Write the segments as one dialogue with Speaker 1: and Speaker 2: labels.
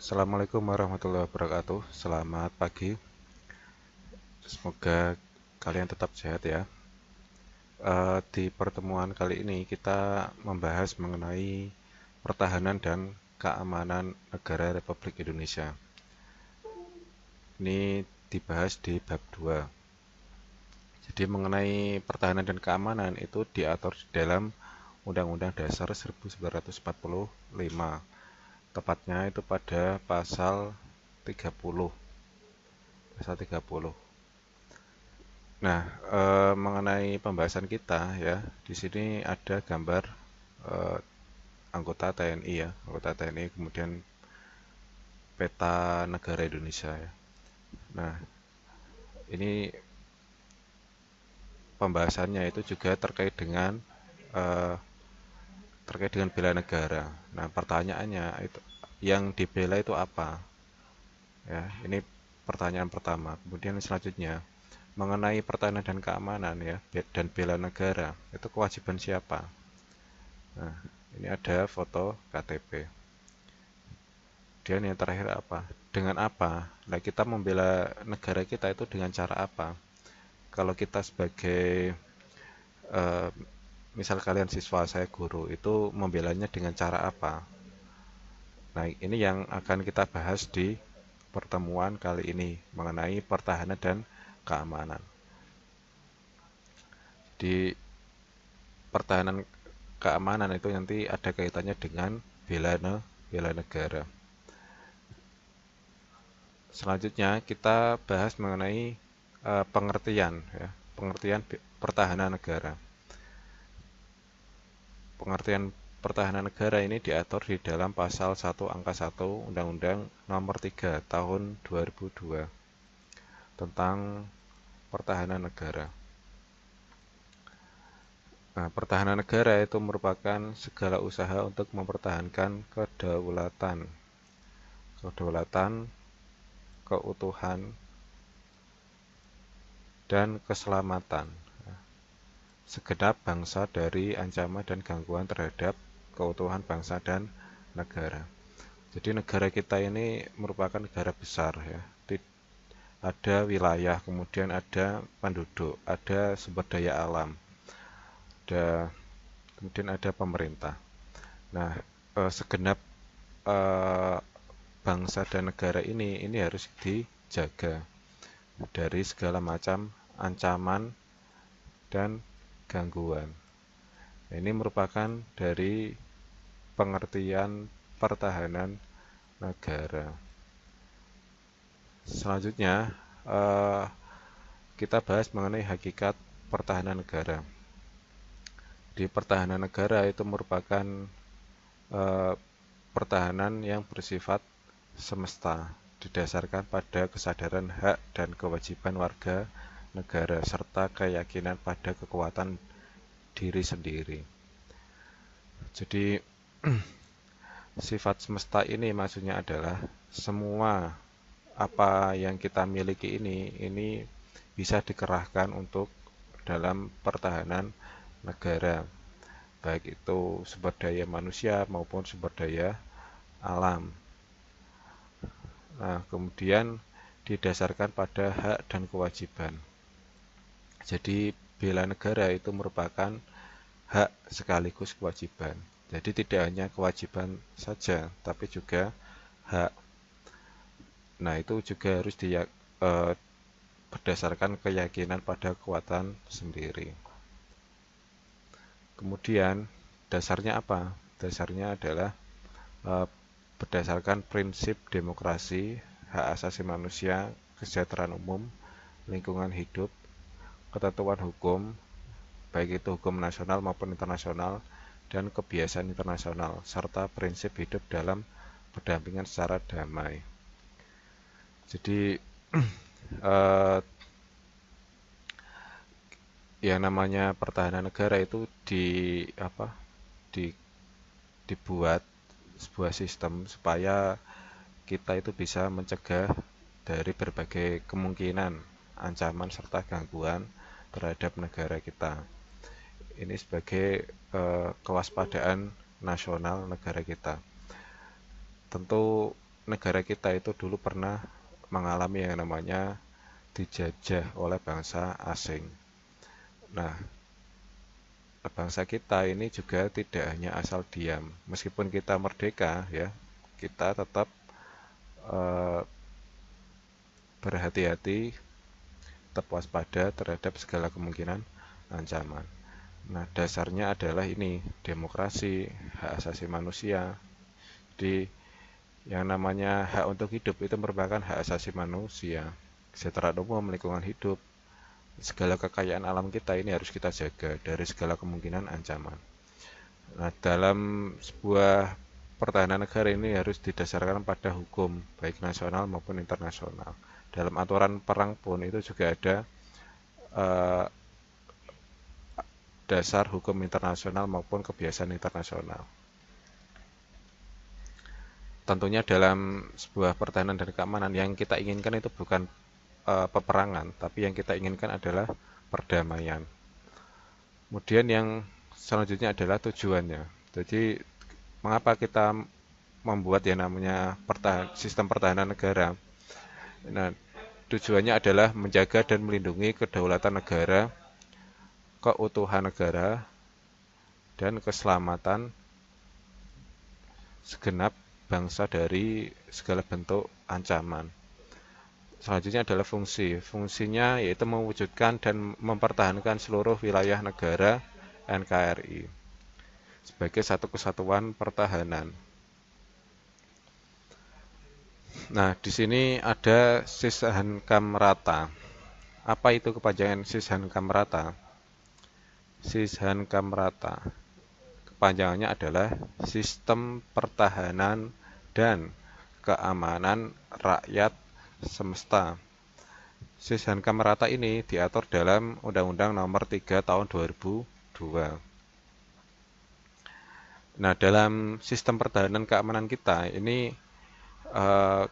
Speaker 1: Assalamualaikum warahmatullahi wabarakatuh. Selamat pagi. Semoga kalian tetap sehat ya. Di pertemuan kali ini kita membahas mengenai pertahanan dan keamanan negara Republik Indonesia. Ini dibahas di bab 2. Jadi mengenai pertahanan dan keamanan itu diatur di dalam Undang-Undang Dasar 1945. Tepatnya itu pada pasal 30. Pasal 30. Nah, mengenai pembahasan kita ya, di sini ada gambar eh, anggota TNI ya, anggota TNI, kemudian peta negara Indonesia ya. Nah, ini pembahasannya itu juga eh, terkait dengan bela negara. Nah, pertanyaannya itu yang dibela itu apa? Ya, ini pertanyaan pertama. Kemudian selanjutnya mengenai pertahanan dan keamanan ya, dan bela negara itu kewajiban siapa? Nah, ini ada foto KTP. Kemudian yang terakhir apa? Dengan apa? Nah, kita membela negara kita itu dengan cara apa? Kalau kita sebagai, eh, misal kalian siswa, saya guru, itu membelanya dengan cara apa? Nah, ini yang akan kita bahas di pertemuan kali ini mengenai pertahanan dan keamanan. Di pertahanan keamanan itu nanti ada kaitannya dengan bela negara. Selanjutnya kita bahas mengenai pengertian ya, pengertian pertahanan negara. Pengertian pertahanan negara ini diatur di dalam pasal 1 angka 1 Undang-Undang Nomor 3 Tahun 2002 tentang pertahanan negara. Nah, pertahanan negara itu merupakan segala usaha untuk mempertahankan kedaulatan, keutuhan, dan keselamatan segenap bangsa dari ancaman dan gangguan terhadap keutuhan bangsa dan negara. Jadi negara kita ini merupakan negara besar ya. Ada wilayah, kemudian ada penduduk, ada sumber daya alam, kemudian ada pemerintah. Nah, segenap eh, bangsa dan negara ini harus dijaga dari segala macam ancaman dan gangguan. Ini merupakan dari pengertian pertahanan negara. Selanjutnya, eh, kita bahas mengenai hakikat pertahanan negara. Di pertahanan negara itu merupakan eh, pertahanan yang bersifat semesta, didasarkan pada kesadaran hak dan kewajiban warga negara serta keyakinan pada kekuatan diri sendiri. Jadi sifat semesta ini maksudnya adalah semua apa yang kita miliki ini bisa dikerahkan untuk dalam pertahanan negara, baik itu sumber daya manusia maupun sumber daya alam. Nah, kemudian didasarkan pada hak dan kewajiban. Jadi bela negara itu merupakan hak sekaligus kewajiban. Jadi tidak hanya kewajiban saja, tapi juga hak. Nah, itu juga harus berdasarkan keyakinan pada kekuatan sendiri. Kemudian dasarnya apa? Dasarnya adalah eh, berdasarkan prinsip demokrasi, hak asasi manusia, kesejahteraan umum, lingkungan hidup, ketentuan hukum, baik itu hukum nasional maupun internasional, dan kebiasaan internasional, serta prinsip hidup dalam berdampingan secara damai. Jadi eh, yang namanya pertahanan negara itu apa di, dibuat sebuah sistem supaya kita itu bisa mencegah dari berbagai kemungkinan ancaman serta gangguan terhadap negara kita. Ini sebagai kewaspadaan nasional negara kita. Tentu negara kita itu dulu pernah mengalami yang namanya dijajah oleh bangsa asing. Nah, bangsa kita ini juga tidak hanya asal diam. Meskipun kita merdeka, ya, kita tetap eh, berhati-hati, tetap waspada terhadap segala kemungkinan ancaman. Nah, dasarnya adalah ini, demokrasi, hak asasi manusia. Di yang namanya hak untuk hidup itu merupakan hak asasi manusia. Kesejahteraan umum, lingkungan hidup, segala kekayaan alam kita ini harus kita jaga dari segala kemungkinan ancaman. Nah, dalam sebuah pertahanan negara ini harus didasarkan pada hukum, baik nasional maupun internasional. Dalam aturan perang pun itu juga ada eh, dasar hukum internasional maupun kebiasaan internasional. Tentunya dalam sebuah pertahanan dan keamanan yang kita inginkan itu bukan peperangan, tapi yang kita inginkan adalah perdamaian. Kemudian yang selanjutnya adalah tujuannya. Jadi mengapa kita membuat yang namanya sistem pertahanan negara? Nah, tujuannya adalah menjaga dan melindungi kedaulatan negara, keutuhan negara, dan keselamatan segenap bangsa dari segala bentuk ancaman. Selanjutnya adalah fungsi. Fungsinya yaitu mewujudkan dan mempertahankan seluruh wilayah negara NKRI sebagai satu kesatuan pertahanan. Nah, di sini ada Sishankam Rata. Apa itu kepanjangan Sishankam Rata? Sishankam Rata. Kepanjangannya adalah Sistem Pertahanan dan Keamanan Rakyat Semesta. Sishankam Rata ini diatur dalam Undang-Undang Nomor 3 Tahun 2002. Nah, dalam sistem pertahanan keamanan kita ini eh,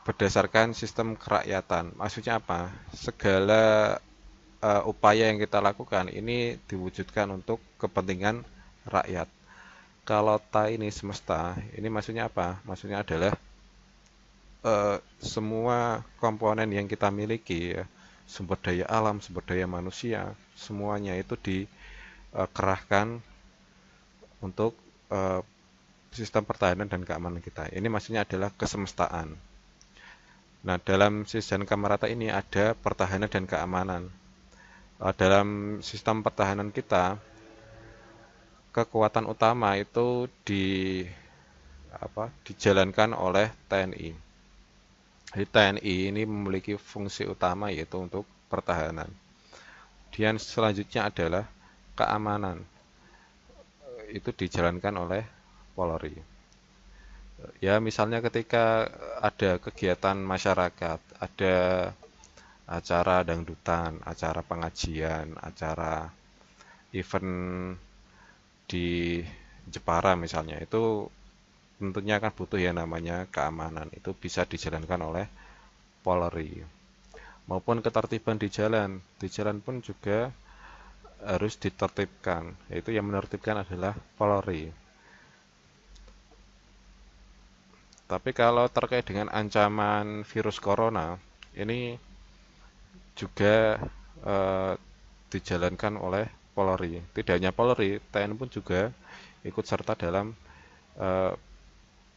Speaker 1: berdasarkan sistem kerakyatan. Maksudnya apa? Segala upaya yang kita lakukan ini diwujudkan untuk kepentingan rakyat. Kalau ta ini semesta, ini maksudnya apa? Maksudnya adalah semua komponen yang kita miliki, ya, sumber daya alam, sumber daya manusia, semuanya itu dikerahkan untuk sistem pertahanan dan keamanan kita. Ini maksudnya adalah kesemestaan. Nah, dalam sistem Kamarata ini ada pertahanan dan keamanan. Dalam sistem pertahanan kita, kekuatan utama itu dijalankan oleh TNI. Jadi TNI ini memiliki fungsi utama yaitu untuk pertahanan. Kemudian selanjutnya adalah keamanan. Itu dijalankan oleh Polri. Ya, misalnya ketika ada kegiatan masyarakat, ada acara dangdutan, acara pengajian, acara event di Jepara misalnya, itu tentunya akan butuh yang namanya keamanan. Itu bisa dijalankan oleh Polri. Maupun ketertiban di jalan. Di jalan pun juga harus ditertibkan. Yaitu yang menertibkan adalah Polri. Tapi kalau terkait dengan ancaman virus corona, ini juga eh, dijalankan oleh Polri. Tidak hanya Polri, TNI pun juga ikut serta dalam eh,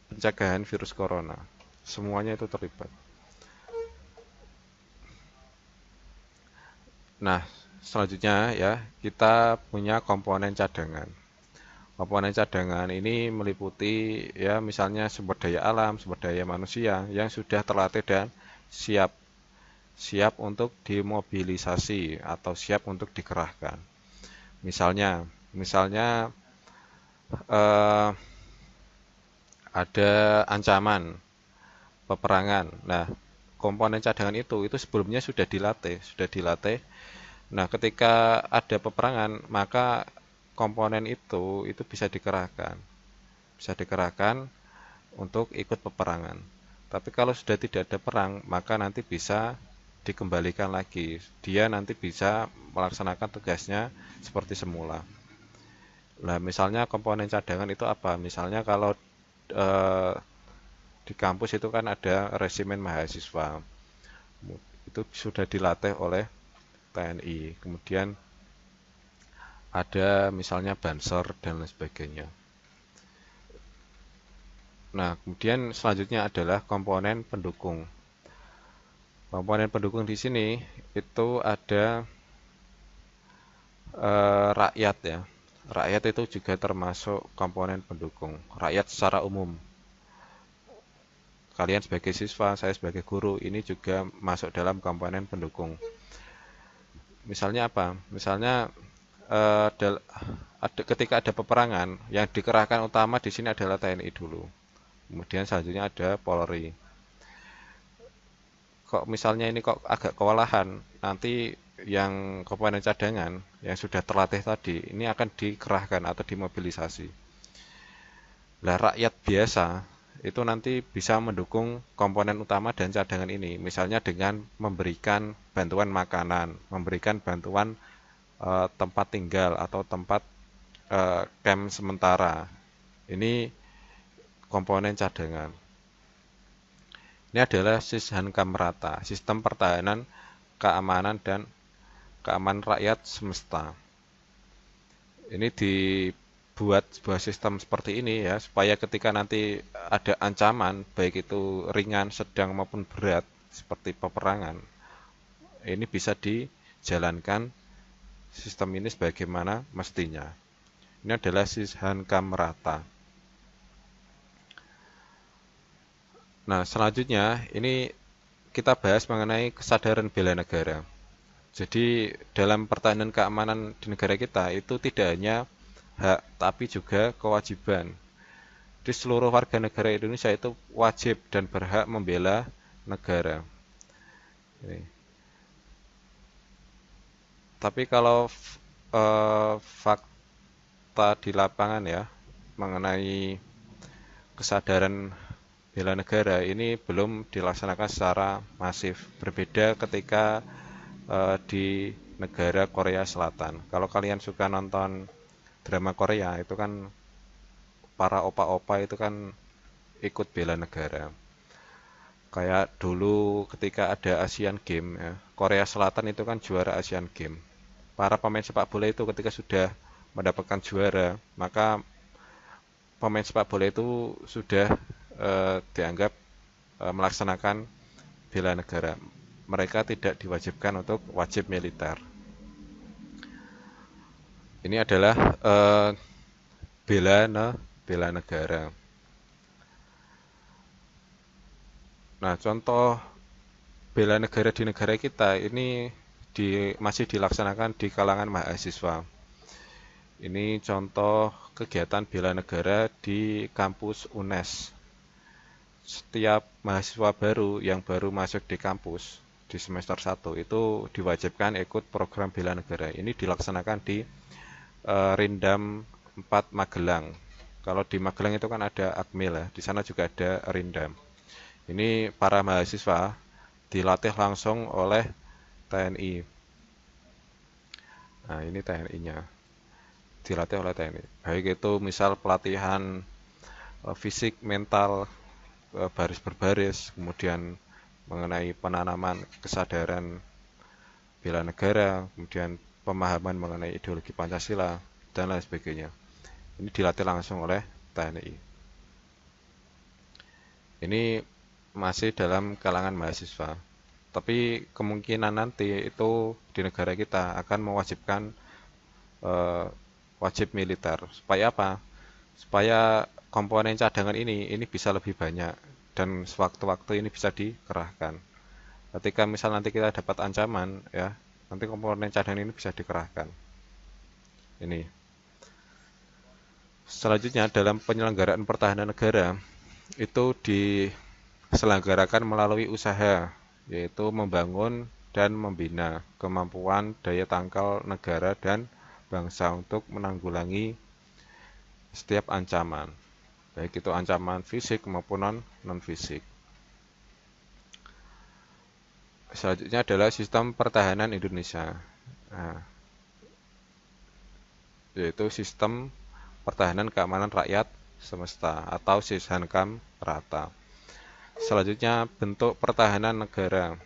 Speaker 1: pencegahan virus corona. Semuanya itu terlibat. Nah, selanjutnya ya, kita punya komponen cadangan. Komponen cadangan ini meliputi ya misalnya sumber daya alam, sumber daya manusia yang sudah terlatih dan siap siap untuk dimobilisasi atau siap untuk dikerahkan. Misalnya eh, ada ancaman peperangan. Nah, komponen cadangan itu sebelumnya sudah dilatih. Nah, ketika ada peperangan, maka komponen itu bisa dikerahkan untuk ikut peperangan. Tapi kalau sudah tidak ada perang, maka nanti bisa dikembalikan lagi. Dia nanti bisa melaksanakan tugasnya seperti semula. Nah, misalnya komponen cadangan itu apa? Misalnya kalau eh, di kampus itu kan ada resimen mahasiswa. Itu sudah dilatih oleh TNI. Kemudian ada misalnya Banser dan lain sebagainya. Nah, kemudian selanjutnya adalah komponen pendukung. Komponen pendukung di sini itu ada rakyat ya. Rakyat itu juga termasuk komponen pendukung. Rakyat secara umum. Kalian sebagai siswa, saya sebagai guru, ini juga masuk dalam komponen pendukung. Misalnya apa? Misalnya ketika ada peperangan, yang dikerahkan utama di sini adalah TNI dulu. Kemudian selanjutnya ada Polri. Kok misalnya ini kok agak kewalahan, nanti yang komponen cadangan yang sudah terlatih tadi ini akan dikerahkan atau dimobilisasi. Lah rakyat biasa itu nanti bisa mendukung komponen utama dan cadangan ini, misalnya dengan memberikan bantuan makanan, memberikan bantuan tempat tinggal atau tempat camp sementara. Ini komponen cadangan. Ini adalah Sishankam Rata, sistem pertahanan, keamanan dan keamanan rakyat semesta. Ini dibuat sebuah sistem seperti ini ya, supaya ketika nanti ada ancaman, baik itu ringan, sedang maupun berat, seperti peperangan, ini bisa dijalankan sistem ini sebagaimana mestinya. Ini adalah Sishankam Rata. Nah, selanjutnya ini kita bahas mengenai kesadaran bela negara. Jadi dalam pertahanan keamanan di negara kita itu tidak hanya hak tapi juga kewajiban. Di seluruh warga negara Indonesia itu wajib dan berhak membela negara. Ini. Tapi kalau fakta di lapangan ya mengenai kesadaran bela negara ini belum dilaksanakan secara masif. Berbeda ketika di negara Korea Selatan. Kalau kalian suka nonton drama Korea itu kan para opa-opa itu kan ikut bela negara. Kayak dulu ketika ada Asian Games ya, Korea Selatan itu kan juara Asian Games. Para pemain sepak bola itu ketika sudah mendapatkan juara, maka pemain sepak bola itu sudah dianggap melaksanakan bela negara. Mereka tidak diwajibkan untuk wajib militer. Ini adalah bela negara. Nah, contoh bela negara di negara kita ini masih dilaksanakan di kalangan mahasiswa. Ini contoh kegiatan bela negara di kampus UNES. Setiap mahasiswa baru yang baru masuk di kampus di semester 1 itu diwajibkan ikut program bela negara. Ini dilaksanakan di Rindam 4 Magelang. Kalau di Magelang itu kan ada Akmil ya, di sana juga ada Rindam. Ini para mahasiswa dilatih langsung oleh TNI. Nah, ini TNI-nya. Dilatih oleh TNI. Baik itu misal pelatihan fisik, mental, baris berbaris, kemudian mengenai penanaman kesadaran bela negara, kemudian pemahaman mengenai ideologi Pancasila, dan lain sebagainya. Ini dilatih langsung oleh TNI. Ini masih dalam kalangan mahasiswa. Tapi kemungkinan nanti itu di negara kita akan mewajibkan wajib militer. Supaya apa? Supaya komponen cadangan ini bisa lebih banyak dan sewaktu-waktu ini bisa dikerahkan. Ketika misal nanti kita dapat ancaman ya, nanti komponen cadangan ini bisa dikerahkan. Ini. Selanjutnya dalam penyelenggaraan pertahanan negara itu diselenggarakan melalui usaha, yaitu membangun dan membina kemampuan daya tangkal negara dan bangsa untuk menanggulangi setiap ancaman, baik itu ancaman fisik maupun non-fisik. Selanjutnya adalah sistem pertahanan Indonesia, yaitu sistem pertahanan keamanan rakyat semesta atau Sishankam rata. Selanjutnya bentuk pertahanan negara.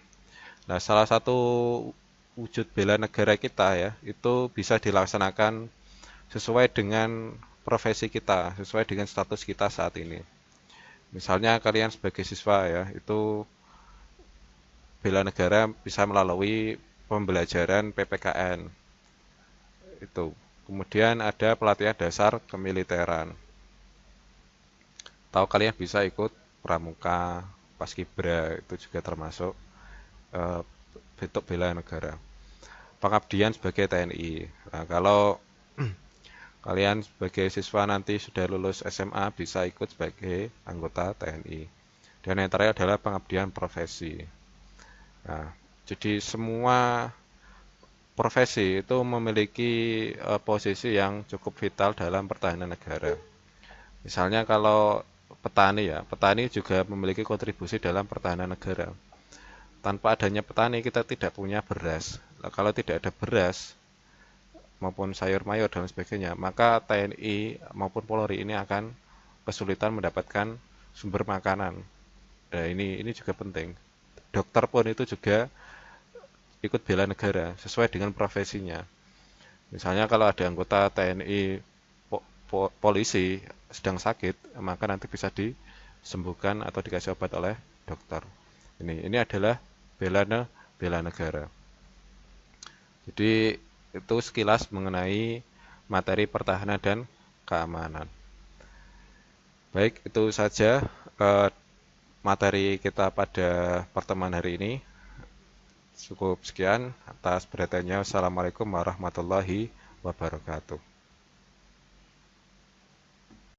Speaker 1: Nah, salah satu wujud bela negara kita ya, itu bisa dilaksanakan sesuai dengan profesi kita, sesuai dengan status kita saat ini. Misalnya kalian sebagai siswa ya, itu bela negara bisa melalui pembelajaran PPKN. Itu. Kemudian ada pelatihan dasar kemiliteran. Tahu kalian bisa ikut pramuka, paskibra, itu juga termasuk eh, bentuk bela negara. Pengabdian sebagai TNI. Nah, kalau kalian sebagai siswa nanti sudah lulus SMA bisa ikut sebagai anggota TNI. Dan yang terakhir adalah pengabdian profesi. Nah, jadi semua profesi itu memiliki posisi yang cukup vital dalam pertahanan negara. Misalnya kalau petani ya, petani juga memiliki kontribusi dalam pertahanan negara. Tanpa adanya petani kita tidak punya beras. Nah, kalau tidak ada beras maupun sayur mayur dan sebagainya, maka TNI maupun Polri ini akan kesulitan mendapatkan sumber makanan. Nah, ini juga penting. Dokter pun itu juga ikut bela negara sesuai dengan profesinya. Misalnya kalau ada anggota TNI polisi sedang sakit, maka nanti bisa disembuhkan atau dikasih obat oleh dokter. Ini adalah bela negara. Jadi itu sekilas mengenai materi pertahanan dan keamanan. Baik, itu saja materi kita pada pertemuan hari ini. Cukup sekian atas perhatiannya. Wassalamualaikum warahmatullahi wabarakatuh.